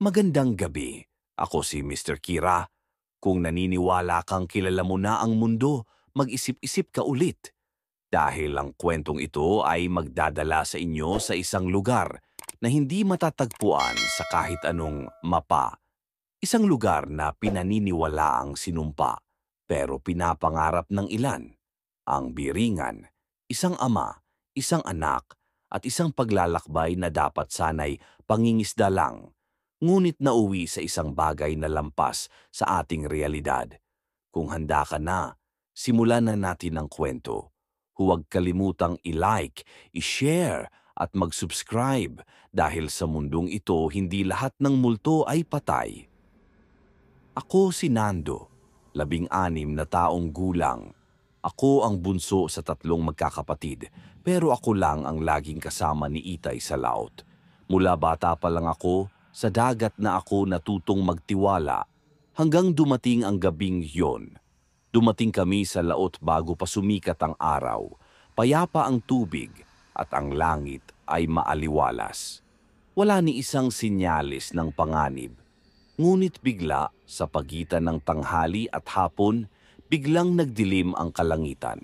Magandang gabi. Ako si Mr. Kira. Kung naniniwala kang kilala mo na ang mundo, mag-isip-isip ka ulit. Dahil ang kwentong ito ay magdadala sa inyo sa isang lugar na hindi matatagpuan sa kahit anong mapa. Isang lugar na pinaniniwalaang sinumpa, pero pinapangarap ng ilan. Ang biringan, isang ama, isang anak, at isang paglalakbay na dapat sanay pangingisda lang. Ngunit nauwi sa isang bagay na lampas sa ating realidad. Kung handa ka na, simulan na natin ang kwento. Huwag kalimutang i-like, i-share, at mag-subscribe dahil sa mundong ito hindi lahat ng multo ay patay. Ako si Nando, 16 na taong gulang. Ako ang bunso sa 3 magkakapatid, pero ako lang ang laging kasama ni Itay sa laot. Mula bata pa lang ako, sa dagat na ako natutong magtiwala, hanggang dumating ang gabing yon. Dumating kami sa laot bago pa sumikat ang araw, payapa ang tubig, at ang langit ay maaliwalas. Wala ni isang sinyalis ng panganib. Ngunit bigla, sa pagitan ng tanghali at hapon, biglang nagdilim ang kalangitan.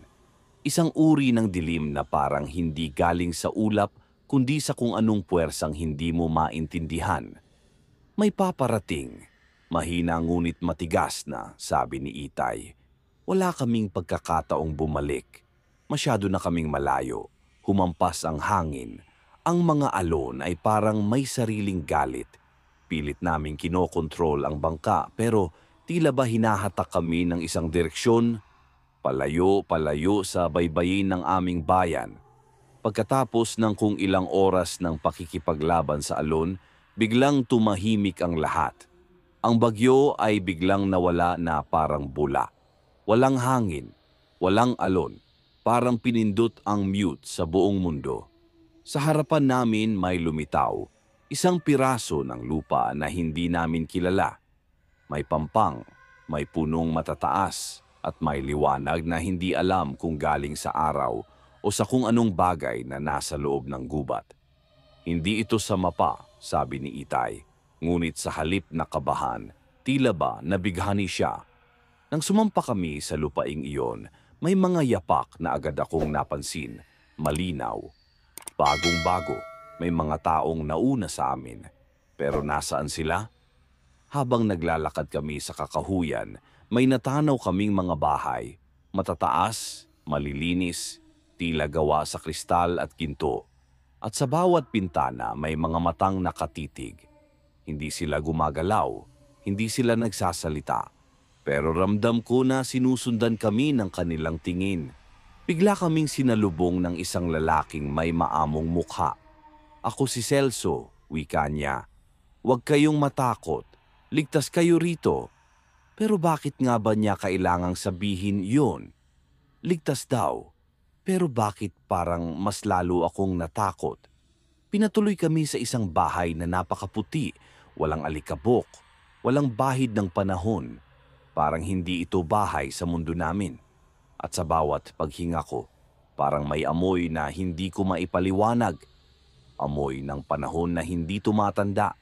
Isang uri ng dilim na parang hindi galing sa ulap, kundi sa kung anong puwersang hindi mo maintindihan. May paparating. Mahina ngunit matigas na, sabi ni Itay. Wala kaming pagkakataong bumalik. Masyado na kaming malayo. Humampas ang hangin. Ang mga alon ay parang may sariling galit. Pilit naming kinokontrol ang bangka pero tila ba hinahatak kami ng isang direksyon, palayo-palayo sa baybayin ng aming bayan. Pagkatapos ng kung ilang oras ng pakikipaglaban sa alon, biglang tumahimik ang lahat. Ang bagyo ay biglang nawala na parang bula. Walang hangin, walang alon, parang pinindot ang mute sa buong mundo. Sa harapan namin may lumitaw. Isang piraso ng lupa na hindi namin kilala. May pampang, may punong matataas, at may liwanag na hindi alam kung galing sa araw o sa kung anong bagay na nasa loob ng gubat. Hindi ito sa mapa, sabi ni Itay, ngunit sa halip na kabahan, tila ba nabighani siya. Nang sumampa kami sa lupaing iyon, may mga yapak na agad akong napansin, malinaw. Bagong-bago. May mga taong nauna sa amin. Pero nasaan sila? Habang naglalakad kami sa kakahuyan, may natanaw kaming mga bahay. Matataas, malilinis, tila gawa sa kristal at ginto. At sa bawat pintana may mga matang nakatitig. Hindi sila gumagalaw, hindi sila nagsasalita. Pero ramdam ko na sinusundan kami ng kanilang tingin. Bigla kaming sinalubong ng isang lalaking may maamong mukha. Ako si Celso, wika niya. Huwag kayong matakot. Ligtas kayo rito. Pero bakit nga ba niya kailangang sabihin yun? Ligtas daw. Pero bakit parang mas lalo akong natakot? Pinatuloy kami sa isang bahay na napakaputi, walang alikabok, walang bahid ng panahon. Parang hindi ito bahay sa mundo namin. At sa bawat paghinga ko, parang may amoy na hindi ko maipaliwanag. Amoy ng panahon na hindi tumatanda.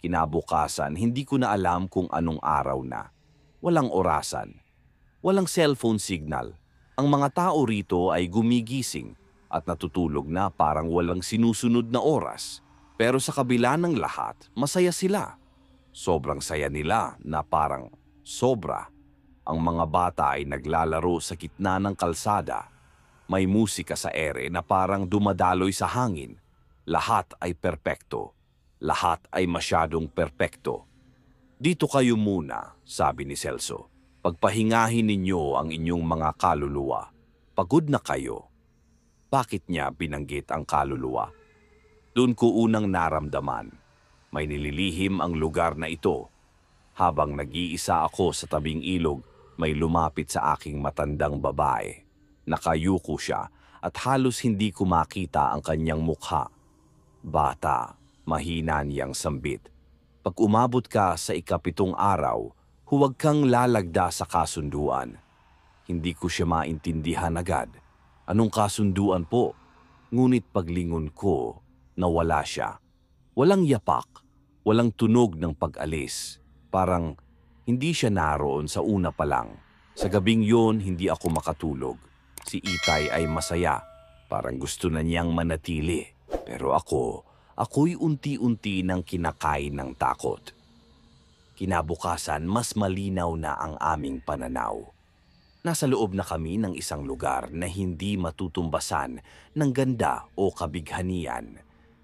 Kinabukasan, hindi ko na alam kung anong araw na. Walang orasan. Walang cellphone signal. Ang mga tao rito ay gumigising at natutulog na parang walang sinusunod na oras. Pero sa kabila ng lahat, masaya sila. Sobrang saya nila na parang sobra. Ang mga bata ay naglalaro sa gitna ng kalsada. May musika sa ere na parang dumadaloy sa hangin. Lahat ay perpekto. Lahat ay masyadong perpekto. Dito kayo muna, sabi ni Celso. Pagpahingahin ninyo ang inyong mga kaluluwa. Pagod na kayo. Bakit niya binanggit ang kaluluwa? Doon ko unang naramdaman. May nililihim ang lugar na ito. Habang nag-iisa ako sa tabing ilog, may lumapit sa aking matandang babae. Nakayuko siya at halos hindi ko makita ang kanyang mukha. Bata, mahina niyang sambit. Pag umabot ka sa ika-7 araw, huwag kang lalagda sa kasunduan. Hindi ko siya maintindihan agad. Anong kasunduan po? Ngunit paglingon ko, nawala siya. Walang yapak, Walang tunog ng pag-alis. Parang hindi siya naroon sa una pa lang. Sa gabing yun, hindi ako makatulog. Si Itay ay masaya. Parang gusto na niyang manatili. Pero ako'y unti-unti nang kinakain ng takot. Kinabukasan, mas malinaw na ang aming pananaw. Nasa loob na kami ng isang lugar na hindi matutumbasan ng ganda o kabighanian.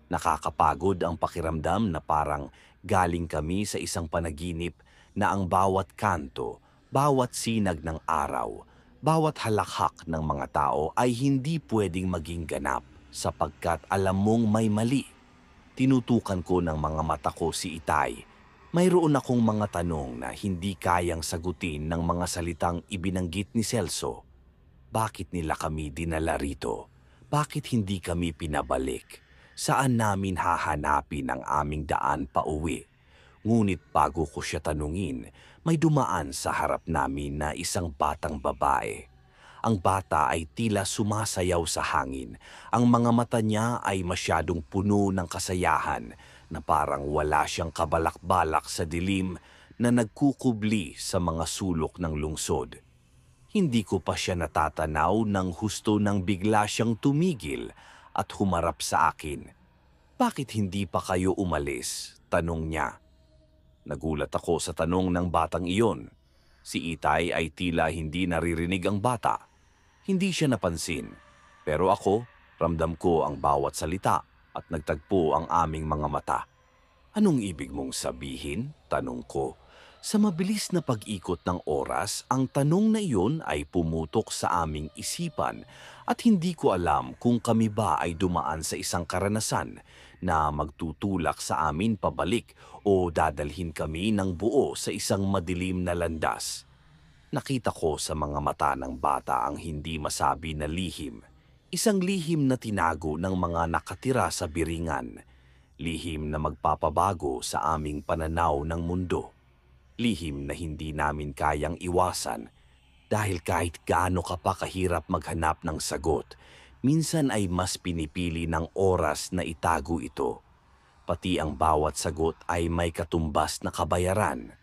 Nakakapagod ang pakiramdam na parang galing kami sa isang panaginip na ang bawat kanto, bawat sinag ng araw, bawat halakhak ng mga tao ay hindi pwedeng maging ganap sapagkat alam mong may mali. Tinutukan ko ng mga mata ko si Itay. Mayroon akong mga tanong na hindi kayang sagutin ng mga salitang ibinanggit ni Celso. Bakit nila kami dinala rito? Bakit hindi kami pinabalik? Saan namin hahanapin ang aming daan pa uwi? Ngunit bago ko siya tanungin, may dumaan sa harap namin na isang batang babae. Ang bata ay tila sumasayaw sa hangin. Ang mga mata niya ay masyadong puno ng kasayahan na parang wala siyang kabalak-balak sa dilim na nagkukubli sa mga sulok ng lungsod. Hindi ko pa siya natatanaw nang husto nang bigla siyang tumigil at humarap sa akin. "Bakit hindi pa kayo umalis?" tanong niya. Nagulat ako sa tanong ng batang iyon. Si Itay ay tila hindi naririnig ang bata. Hindi siya napansin. Pero ako, ramdam ko ang bawat salita at nagtagpo ang aming mga mata. "Anong ibig mong sabihin?" tanong ko. Sa mabilis na pag-ikot ng oras, ang tanong na iyon ay pumutok sa aming isipan at hindi ko alam kung kami ba ay dumaan sa isang karanasan na magtutulak sa amin pabalik o dadalhin kami ng buo sa isang madilim na landas. Nakita ko sa mga mata ng bata ang hindi masabi na lihim. Isang lihim na tinago ng mga nakatira sa Biringan. Lihim na magpapabago sa aming pananaw ng mundo. Lihim na hindi namin kayang iwasan dahil kahit gaano ka pa kahirap maghanap ng sagot, minsan ay mas pinipili ng oras na itago ito. Pati ang bawat sagot ay may katumbas na kabayaran.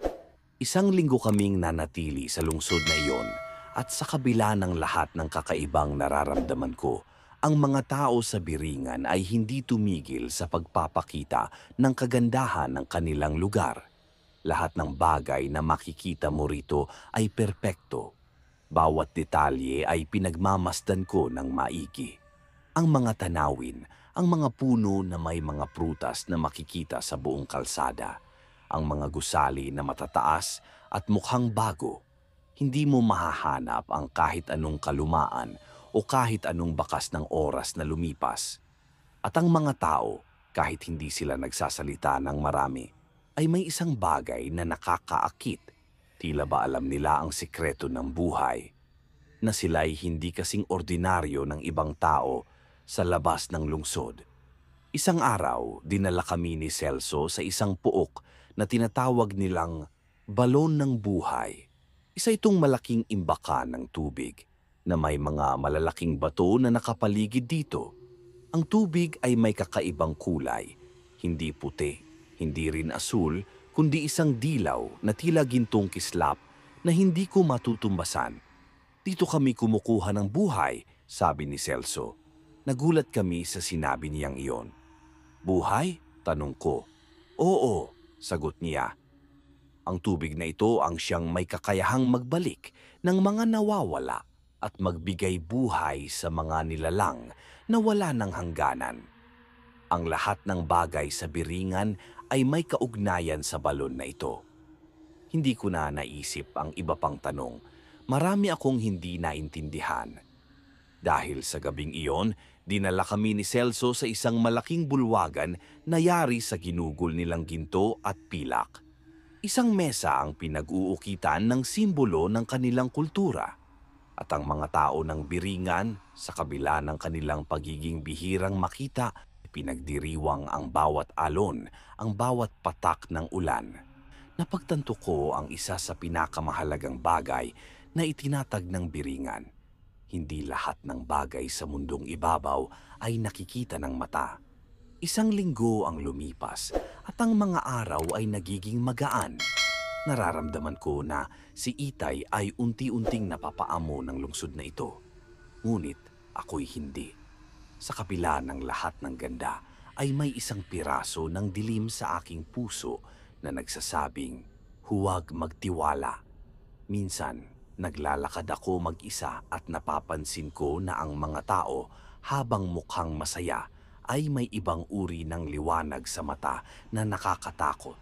Isang linggo kaming nanatili sa lungsod na iyon at sa kabila ng lahat ng kakaibang nararamdaman ko, ang mga tao sa Biringan ay hindi tumigil sa pagpapakita ng kagandahan ng kanilang lugar. Lahat ng bagay na makikita mo rito ay perpekto. Bawat detalye ay pinagmamasdan ko ng maigi. Ang mga tanawin, ang mga puno na may mga prutas na makikita sa buong kalsada, ang mga gusali na matataas at mukhang bago. Hindi mo mahahanap ang kahit anong kalumaan o kahit anong bakas ng oras na lumipas. At ang mga tao, kahit hindi sila nagsasalita ng marami, ay may isang bagay na nakakaakit. Tila ba alam nila ang sikreto ng buhay, na sila'y hindi kasing ordinaryo ng ibang tao sa labas ng lungsod. Isang araw, dinala kami ni Celso sa isang puok na tinatawag nilang balon ng buhay. Isa itong malaking imbakan ng tubig na may mga malalaking bato na nakapaligid dito. Ang tubig ay may kakaibang kulay, hindi puti, hindi rin asul, kundi isang dilaw na tila gintong kislap na hindi ko matutumbasan. "Dito kami kumukuha ng buhay," sabi ni Celso. Nagulat kami sa sinabi niyang iyon. "Buhay?" tanong ko. "Oo," sagot niya. Ang tubig na ito ang siyang may kakayahang magbalik ng mga nawawala at magbigay buhay sa mga nilalang na wala ng hangganan. Ang lahat ng bagay sa Biringan ay may kaugnayan sa balon na ito. Hindi ko na naisip ang iba pang tanong. Marami akong hindi naintindihan. Dahil sa gabing iyon, dinala kami ni Celso sa isang malaking bulwagan na yari sa ginugol nilang ginto at pilak. Isang mesa ang pinag-uukitan ng simbolo ng kanilang kultura. At ang mga tao ng Biringan, sa kabila ng kanilang pagiging bihirang makita, pinagdiriwang ang bawat alon, ang bawat patak ng ulan. Napagtanto ko ang isa sa pinakamahalagang bagay na itinatag ng Biringan. Hindi lahat ng bagay sa mundong ibabaw ay nakikita ng mata. Isang linggo ang lumipas at ang mga araw ay nagiging magaan. Nararamdaman ko na si Itay ay unti-unting napapaamo ng lungsod na ito. Ngunit ako'y hindi. Sa kabila ng lahat ng ganda ay may isang piraso ng dilim sa aking puso na nagsasabing, huwag magtiwala. Minsan, naglalakad ako mag-isa at napapansin ko na ang mga tao habang mukhang masaya ay may ibang uri ng liwanag sa mata na nakakatakot.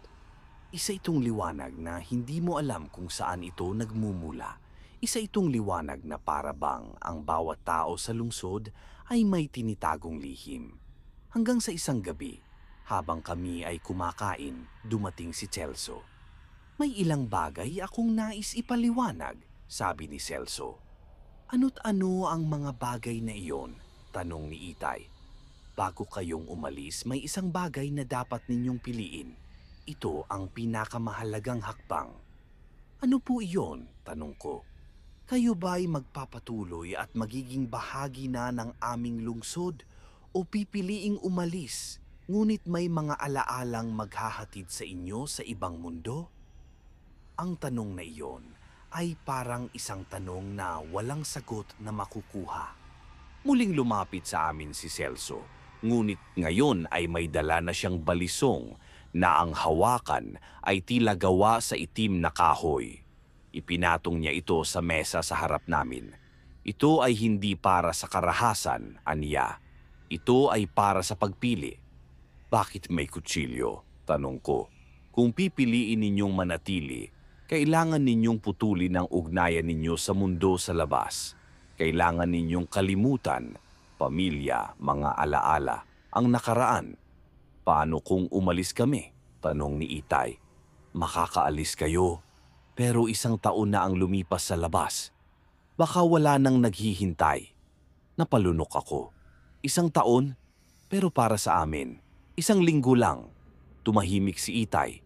Isa itong liwanag na hindi mo alam kung saan ito nagmumula. Isa itong liwanag na para bang ang bawat tao sa lungsod ay may tinitagong lihim. Hanggang sa isang gabi, habang kami ay kumakain, dumating si Celso. May ilang bagay akong nais ipaliwanag, sabi ni Celso. Ano't ano ang mga bagay na iyon? Tanong ni Itay. Bago kayong umalis, may isang bagay na dapat ninyong piliin. Ito ang pinakamahalagang hakbang. Ano po iyon? Tanong ko. Kayo ba'y magpapatuloy at magiging bahagi na ng aming lungsod o pipiliing umalis, ngunit may mga alaalang maghahatid sa inyo sa ibang mundo? Ang tanong na iyon ay parang isang tanong na walang sagot na makukuha. Muling lumapit sa amin si Celso, ngunit ngayon ay may dala na siyang balisong na ang hawakan ay tila gawa sa itim na kahoy. Ipinatong niya ito sa mesa sa harap namin. Ito ay hindi para sa karahasan, aniya. Ito ay para sa pagpili. Bakit may kutsilyo? Tanong ko. Kung pipiliin ninyong manatili, kailangan ninyong putulin ang ugnayan ninyo sa mundo sa labas. Kailangan ninyong kalimutan, pamilya, mga alaala, ang nakaraan. Paano kung umalis kami? Tanong ni Itay. Makakaalis kayo, pero isang taon na ang lumipas sa labas. Baka wala nang naghihintay. Napalunok ako. Isang taon, pero para sa amin, isang linggo lang. Tumahimik si Itay.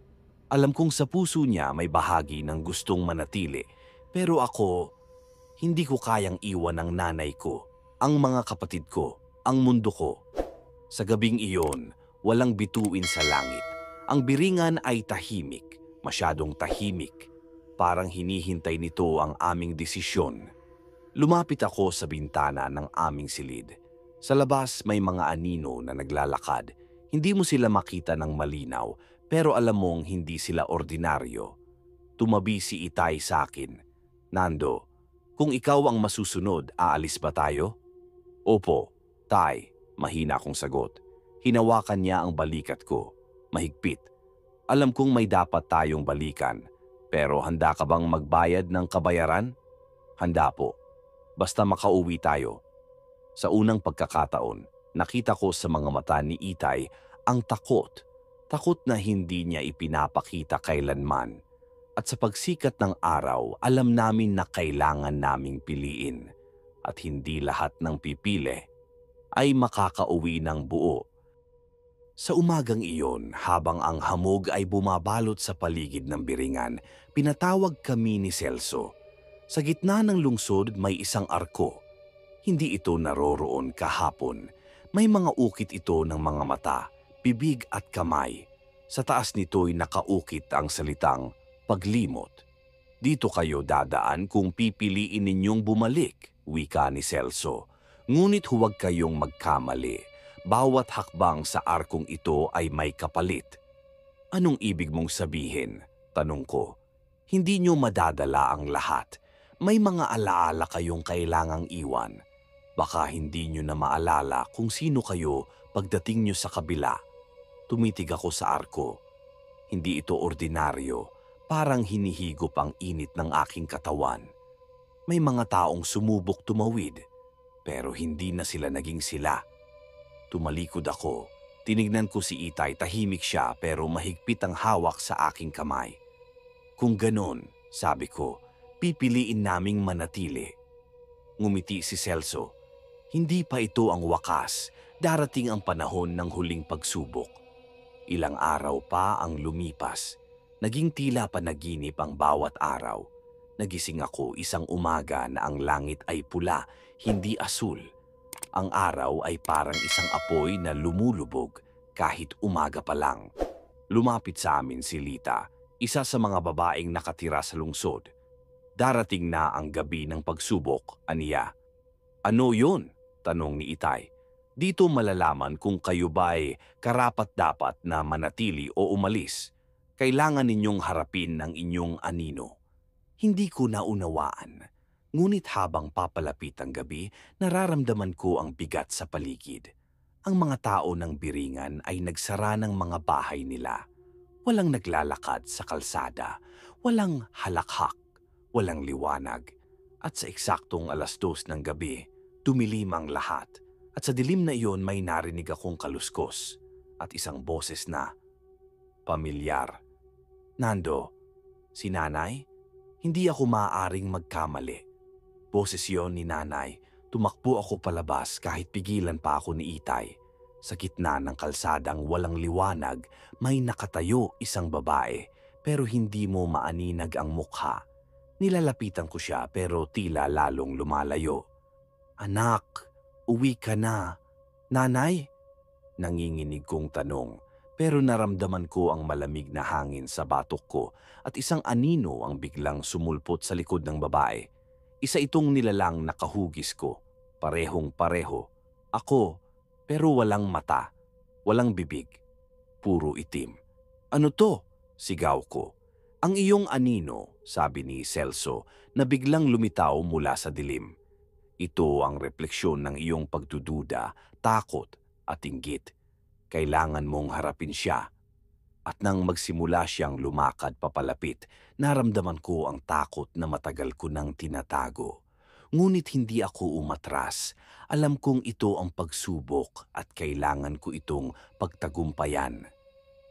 Alam kong sa puso niya may bahagi ng gustong manatili, pero ako, hindi ko kayang iwan ang nanay ko, ang mga kapatid ko, ang mundo ko. Sa gabing iyon, walang bituin sa langit. Ang biringan ay tahimik, masyadong tahimik. Parang hinihintay nito ang aming desisyon. Lumapit ako sa bintana ng aming silid. Sa labas may mga anino na naglalakad. Hindi mo sila makita ng malinaw, pero alam mong hindi sila ordinaryo. Tumabi si Itay sa akin. Nando, kung ikaw ang masusunod, aalis ba tayo? Opo, Tay, mahina akong sagot. Hinawakan niya ang balikat ko. Mahigpit. Alam kong may dapat tayong balikan, pero handa ka bang magbayad ng kabayaran? Handa po. Basta makauwi tayo. Sa unang pagkakataon, nakita ko sa mga mata ni Itay ang takot. Takot na hindi niya ipinapakita kailanman. At sa pagsikat ng araw, alam namin na kailangan naming piliin. At hindi lahat ng pipili ay makakauwi ng buo. Sa umagang iyon, habang ang hamog ay bumabalot sa paligid ng biringan, pinatawag kami ni Celso. Sa gitna ng lungsod may isang arko. Hindi ito naroroon kahapon. May mga ukit ito ng mga mata, bibig at kamay. Sa taas nito'y nakaukit ang salitang paglimot. Dito kayo dadaan kung pipiliin ninyong bumalik, wika ni Celso. Ngunit huwag kayong magkamali. Bawat hakbang sa arkong ito ay may kapalit. Anong ibig mong sabihin? Tanong ko. Hindi nyo madadala ang lahat. May mga alaala kayong kailangang iwan. Baka hindi nyo na maalala kung sino kayo pagdating nyo sa kabila. Tumitig ako sa arko. Hindi ito ordinaryo. Parang hinihigop ang init ng aking katawan. May mga taong sumubok tumawid, pero hindi na sila naging sila. Tumalikod ako. Tinignan ko si Itay, tahimik siya pero mahigpit ang hawak sa aking kamay. Kung ganon, sabi ko, pipiliin naming manatili. Ngumiti si Celso. Hindi pa ito ang wakas. Darating ang panahon ng huling pagsubok. Ilang araw pa ang lumipas. Naging tila panaginip ang bawat araw. Nagising ako isang umaga na ang langit ay pula, hindi asul. Ang araw ay parang isang apoy na lumulubog, kahit umaga pa lang. Lumapit sa amin si Lita, isa sa mga babaeng nakatira sa lungsod. Darating na ang gabi ng pagsubok, aniya. Ano yun? Tanong ni Itay. Dito malalaman kung kayo ba'y karapat-dapat na manatili o umalis. Kailangan ninyong harapin ang inyong anino. Hindi ko naunawaan. Ngunit habang papalapit ang gabi, nararamdaman ko ang bigat sa paligid. Ang mga tao ng Biringan ay nagsara ng mga bahay nila. Walang naglalakad sa kalsada, walang halakhak, walang liwanag. At sa eksaktong 2:00 ng gabi, dumilim ang lahat. At sa dilim na iyon may narinig akong kaluskos at isang boses na pamilyar. Nando, si Nanay? Hindi ako maaaring magkamali. Boses yon ni Nanay. Tumakbo ako palabas kahit pigilan pa ako ni Itay. Sa gitna ng kalsadang walang liwanag, may nakatayo isang babae pero hindi mo maaninag ang mukha. Nilalapitan ko siya pero tila lalong lumalayo. Anak, uwi ka na. Nanay? Nanginginig kong tanong. Pero naramdaman ko ang malamig na hangin sa batok ko at isang anino ang biglang sumulpot sa likod ng babae. Isa itong nilalang nakahugis ko, parehong-pareho. Ako, pero walang mata, walang bibig, puro itim. Ano to? Sigaw ko. Ang iyong anino, sabi ni Celso, na biglang lumitaw mula sa dilim. Ito ang refleksyon ng iyong pagdududa, takot at inggit. Kailangan mong harapin siya. At nang magsimula siyang lumakad papalapit, naramdaman ko ang takot na matagal ko nang tinatago. Ngunit hindi ako umatras. Alam kong ito ang pagsubok at kailangan ko itong pagtagumpayan.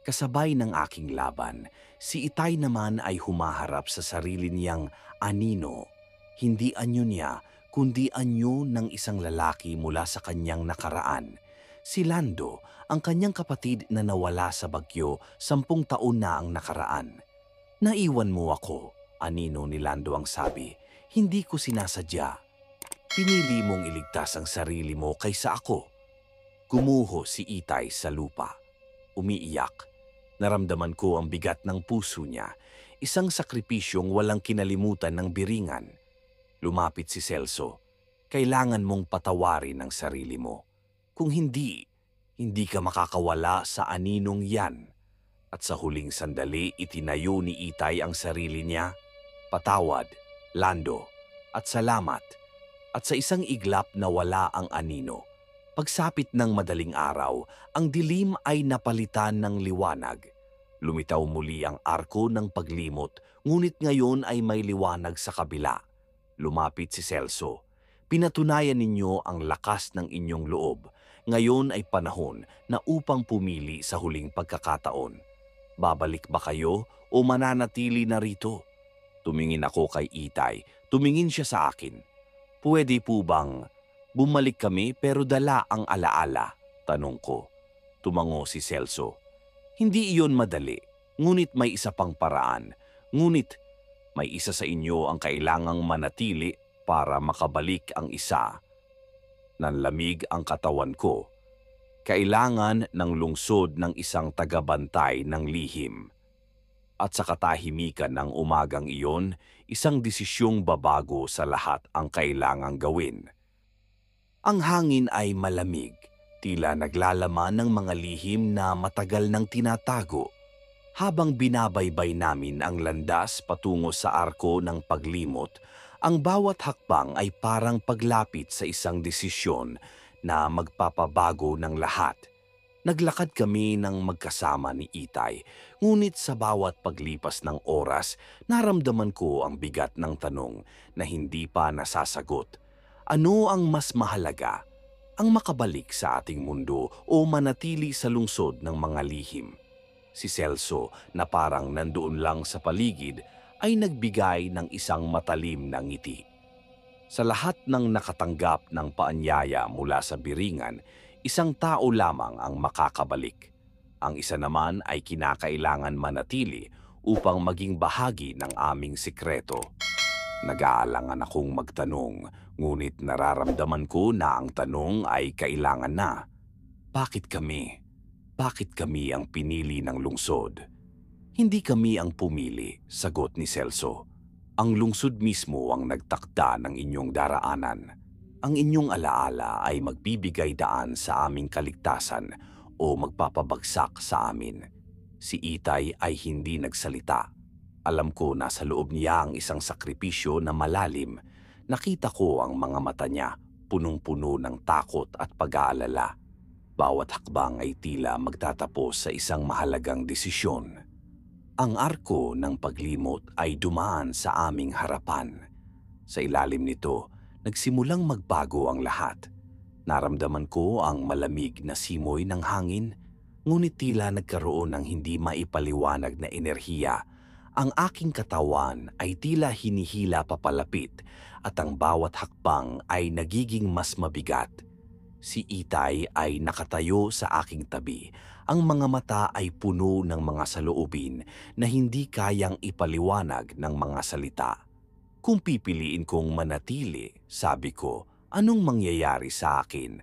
Kasabay ng aking laban, si Itay naman ay humaharap sa sarili niyang anino. Hindi anyo niya, kundi anyo ng isang lalaki mula sa kanyang nakaraan. Si Lando, ang kanyang kapatid na nawala sa bagyo 10 taon na ang nakaraan. Naiwan mo ako, anino ni Lando ang sabi. Hindi ko sinasadya. Pinili mong iligtas ang sarili mo kaysa ako. Gumuho si Itay sa lupa. Umiiyak. Naramdaman ko ang bigat ng puso niya. Isang sakripisyong walang kinalimutan ng Biringan. Lumapit si Celso. Kailangan mong patawarin ang sarili mo. Kung hindi, hindi ka makakawala sa aninong yan. At sa huling sandali, itinayo ni Itay ang sarili niya. Patawad, Lando, at salamat. At sa isang iglap na wala ang anino. Pagsapit ng madaling araw, ang dilim ay napalitan ng liwanag. Lumitaw muli ang arko ng paglimot, ngunit ngayon ay may liwanag sa kabila. Lumapit si Celso. Pinatunayan ninyo ang lakas ng inyong loob. Ngayon ay panahon na upang pumili sa huling pagkakataon. Babalik ba kayo o mananatili na rito? Tumingin ako kay Itay. Tumingin siya sa akin. Pwede po bang bumalik kami pero dala ang alaala? Tanong ko. Tumango si Celso. Hindi iyon madali, ngunit may isa pang paraan. Ngunit may isa sa inyo ang kailangang manatili para makabalik ang isa. Nanlamig ang katawan ko. Kailangan ng lungsod ng isang tagabantay ng lihim. At sa katahimikan ng umagang iyon, isang desisyong babago sa lahat ang kailangang gawin. Ang hangin ay malamig, tila naglalaman ng mga lihim na matagal nang tinatago. Habang binabaybay namin ang landas patungo sa arko ng paglimot, ang bawat hakbang ay parang paglapit sa isang desisyon na magpapabago ng lahat. Naglakad kami ng magkasama ni Itay, ngunit sa bawat paglipas ng oras, naramdaman ko ang bigat ng tanong na hindi pa nasasagot. Ano ang mas mahalaga? Ang makabalik sa ating mundo o manatili sa lungsod ng mga lihim? Si Celso, na parang nandoon lang sa paligid, ay nagbigay ng isang matalim na ngiti. Sa lahat ng nakatanggap ng paanyaya mula sa Biringan, isang tao lamang ang makakabalik. Ang isa naman ay kinakailangan manatili upang maging bahagi ng aming sikreto. Nag-aalangan akong magtanong, ngunit nararamdaman ko na ang tanong ay kailangan na. Bakit kami? Bakit kami ang pinili ng lungsod? Hindi kami ang pumili, sagot ni Celso. Ang lungsod mismo ang nagtakda ng inyong daraanan. Ang inyong alaala ay magbibigay daan sa aming kaligtasan o magpapabagsak sa amin. Si Itay ay hindi nagsalita. Alam ko na sa loob niya ang isang sakripisyo na malalim. Nakita ko ang mga mata niya, punong-puno ng takot at pag-aalala. Bawat hakbang ay tila magtatapos sa isang mahalagang desisyon. Ang arko ng paglimot ay dumaan sa aming harapan. Sa ilalim nito, nagsimulang magbago ang lahat. Naramdaman ko ang malamig na simoy ng hangin, ngunit tila nagkaroon ng hindi maipaliwanag na enerhiya. Ang aking katawan ay tila hinihila papalapit at ang bawat hakbang ay nagiging mas mabigat. Si Itay ay nakatayo sa aking tabi. Ang mga mata ay puno ng mga saloobin na hindi kayang ipaliwanag ng mga salita. Kung pipiliin kong manatili, sabi ko, anong mangyayari sa akin?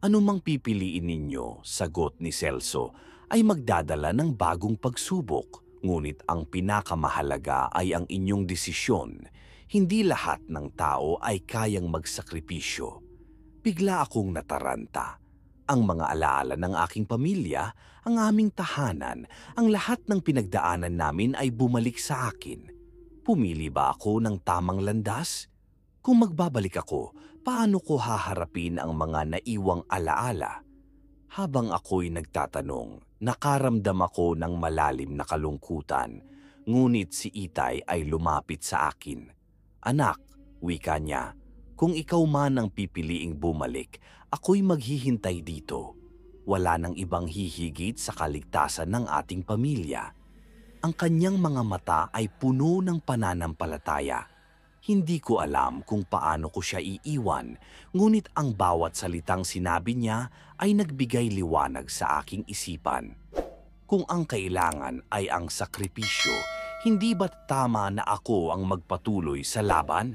Ano mang pipiliin ninyo, sagot ni Celso, ay magdadala ng bagong pagsubok. Ngunit ang pinakamahalaga ay ang inyong desisyon. Hindi lahat ng tao ay kayang magsakripisyo. Bigla akong nataranta. Ang mga alaala ng aking pamilya, ang aming tahanan, ang lahat ng pinagdaanan namin ay bumalik sa akin. Pumili ba ako ng tamang landas? Kung magbabalik ako, paano ko haharapin ang mga naiwang alaala? Habang ako'y nagtatanong, nakaramdam ako ng malalim na kalungkutan, ngunit si Itay ay lumapit sa akin. Anak, wika niya, kung ikaw man ang pipiliing bumalik, ako'y maghihintay dito. Wala nang ibang hihigit sa kaligtasan ng ating pamilya. Ang kanyang mga mata ay puno ng pananampalataya. Hindi ko alam kung paano ko siya iiwan, ngunit ang bawat salitang sinabi niya ay nagbigay liwanag sa aking isipan. Kung ang kailangan ay ang sakripisyo, hindi ba't tama na ako ang magpatuloy sa laban?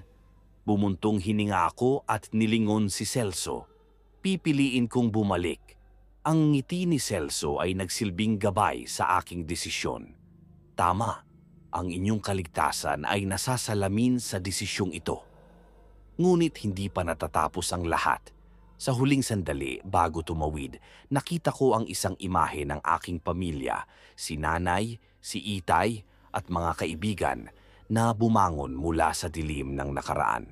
Bumuntong hininga ako at nilingon si Celso. Pipiliin kong bumalik. Ang ngiti ni Celso ay nagsilbing gabay sa aking desisyon. Tama, ang inyong kaligtasan ay nasasalamin sa desisyong ito. Ngunit hindi pa natatapos ang lahat. Sa huling sandali bago tumawid, nakita ko ang isang imahe ng aking pamilya, si Nanay, si Itay at mga kaibigan na bumangon mula sa dilim ng nakaraan.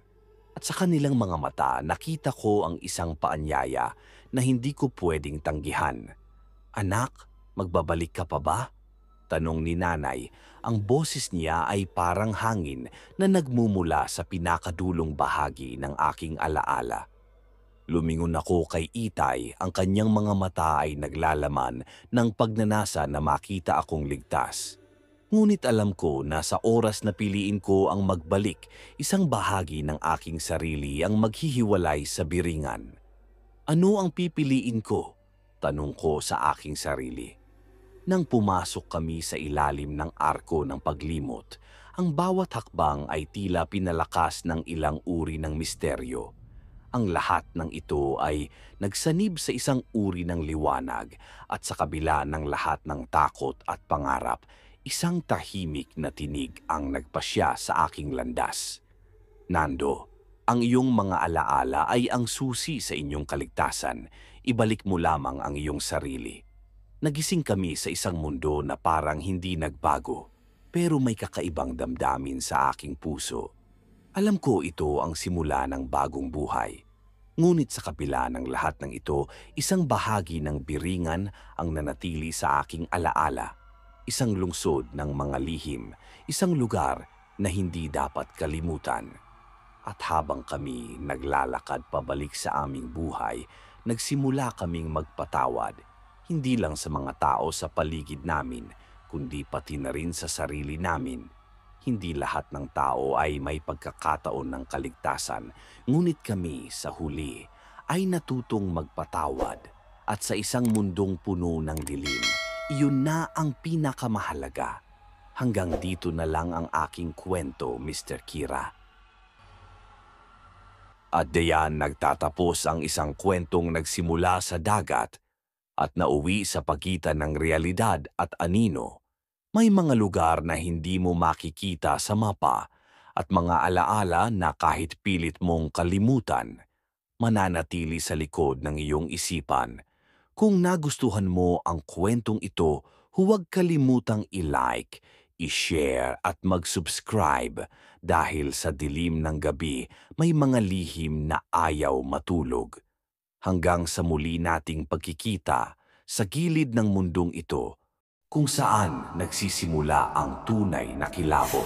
At sa kanilang mga mata nakita ko ang isang paanyaya na hindi ko pwedeng tanggihan. Anak, magbabalik ka pa ba? Tanong ni Nanay. Ang boses niya ay parang hangin na nagmumula sa pinakadulong bahagi ng aking alaala. Lumingon ako kay Itay, ang kanyang mga mata ay naglalaman ng pagnanasa na makita akong ligtas. Ngunit alam ko na sa oras na piliin ko ang magbalik, isang bahagi ng aking sarili ang maghihiwalay sa biringan. Ano ang pipiliin ko? Tanong ko sa aking sarili. Nang pumasok kami sa ilalim ng arko ng paglimot, ang bawat hakbang ay tila pinalakas ng ilang uri ng misteryo. Ang lahat ng ito ay nagsanib sa isang uri ng liwanag at sa kabila ng lahat ng takot at pangarap, isang tahimik na tinig ang nagpasya sa aking landas. Nando, ang iyong mga alaala ay ang susi sa inyong kaligtasan. Ibalik mo lamang ang iyong sarili. Nagising kami sa isang mundo na parang hindi nagbago, pero may kakaibang damdamin sa aking puso. Alam ko ito ang simula ng bagong buhay. Ngunit sa kabila ng lahat ng ito, isang bahagi ng biringan ang nanatili sa aking alaala. Isang lungsod ng mga lihim, isang lugar na hindi dapat kalimutan. At habang kami naglalakad pabalik sa aming buhay, nagsimula kaming magpatawad. Hindi lang sa mga tao sa paligid namin, kundi pati na rin sa sarili namin. Hindi lahat ng tao ay may pagkakataon ng kaligtasan, ngunit kami sa huli ay natutong magpatawad. At sa isang mundong puno ng dilim, iyon na ang pinakamahalaga. Hanggang dito na lang ang aking kwento, Mr. Kira. At diyan nagtatapos ang isang kwentong nagsimula sa dagat at nauwi sa pagitan ng realidad at anino. May mga lugar na hindi mo makikita sa mapa at mga alaala na kahit pilit mong kalimutan, mananatili sa likod ng iyong isipan. Kung nagustuhan mo ang kwentong ito, huwag kalimutang i-like, i-share at mag-subscribe dahil sa dilim ng gabi may mga lihim na ayaw matulog. Hanggang sa muli nating pagkikita sa gilid ng mundong ito kung saan nagsisimula ang tunay na kilabot.